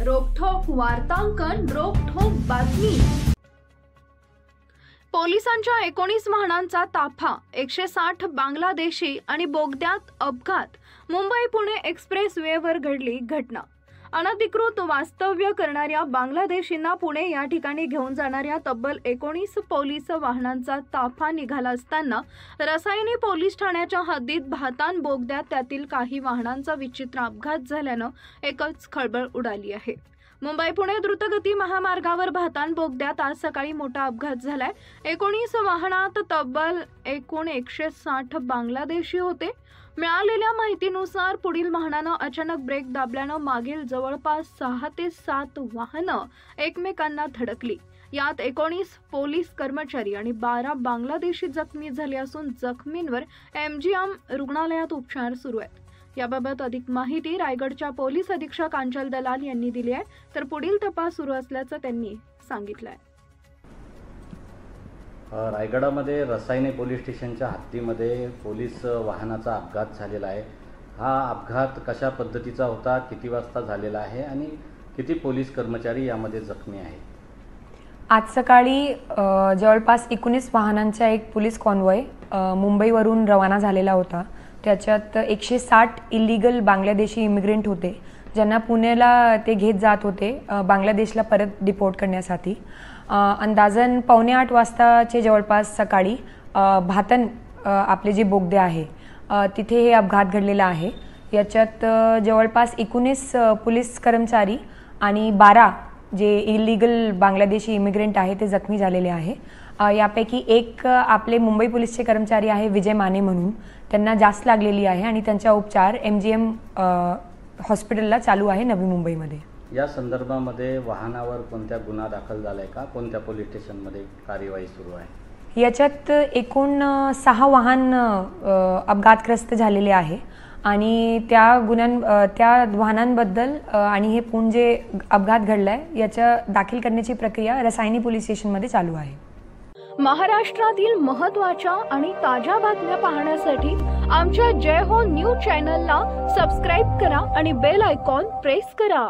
रोखठोक वार्तांकन, रोखठोक बातमी। पोलिसांच्या 19 वाहनांचा ताफा, 160 बांगलादेशी आणि बोगद्यात अपघात। मुंबई पुणे एक्सप्रेस वेवर घडली घटना। अनधिकृत वास्तव्य करणाऱ्या बांगलादेशींना पुणे या ठिकाणी घेऊन जाणाऱ्या तब्बल 19 पोलीस वाहनांचा ताफा निघाला असताना रसायनी पोलीस ठाण्याच्या हद्दीत भातान बोगद्यात त्यातील काही वाहनांचा विचित्र अपघात झाल्यानं एकच खळबळ उडाली आहे। मुंबई पुणे द्रुतगती महामार्गावर भातान बोगद्यात आज सकाळी मोठा अपघात झालाय। 19 वाहनात तब्बल एकूण 160 बांगलादेशी होते। मिळालेल्या माहितीनुसार पुढील वाहनानं अचानक ब्रेक दाबल्यानं मागील जवळपास 6 ते 7 वाहनं एकमेकांना धडकली। यात 19 पोलीस कर्मचारी आणि 12 बांगलादेशी जखमी झाले असून जखमींवर एमजीएम रुग्णालयात उपचार सुरू आहेत। याबाबत अधिक माहिती रायगडच्या पोलीस अधीक्षक अंचल दलाल यांनी दिली आहे, तर पुढील तपास सुरू असल्याचं त्यांनी सांगितलंय। रायगडामध्ये रसायने पोलीस स्टेशनच्या हद्दीमध्ये पोलीस वाहनाचा अपघात झालेला आहे। हा अपघात कशा पद्धतीचा होता, किती वाजता झालेला आहे आणि किती पोलीस कर्मचारी यामध्ये जखमी आहेत? आज सकाळी जवळपास 19 वाहनांचा एक पोलीस कॉन्वॉय मुंबईवरून रवाना झालेला होता। त्याच्यात 160 इलिगल बांगलादेशी इमिग्रेंट होते, ज्यांना पुण्याला ते घेत जात होते बांगलादेशला परत डिपोर्ट करण्यासाठी। अंदाजन 7:45 वाजताचे जवळपास सकाळी भातन आपले जे बोगदे आहे तिथे हे अपघात घडलेला आहे। याच्यात जवळपास 19 पोलीस कर्मचारी आणि 12 जे इलिगल बांगलादेशी इमिग्रेंट आहे ते जखमी झालेले आहे। यापैकी एक आपले मुंबई पोलीसचे कर्मचारी आहे विजय माने म्हणून, त्यांना जास्त लागलेली आहे आणि त्यांचा उपचार एमजीएम हॉस्पिटलला चालू आहे नवी मुंबईमध्ये। या संदर्भामध्ये वाहनावर कोणत्या गुन्हा दाखल झालाय का, कोणत्या पोलीस स्टेशनमध्ये कार्यवाही सुरू आहे? याच्यात एकूण 6 वाहन अपघातग्रस्त झालेले आहे आणि त्या वाहनांबद्दल आणि हे पूर्ण जे अपघात घडलाय याच्या दाखल करण्याची प्रक्रिया रसायनी पोलीस स्टेशनमध्ये चालू आहे। महाराष्ट्रातील महत्त्वाच्या आणि ताज्या बातम्या पाहण्यासाठी आमच्या जय हो न्यूज चॅनलला सबस्क्राइब करा आणि बेल आयकॉन प्रेस करा।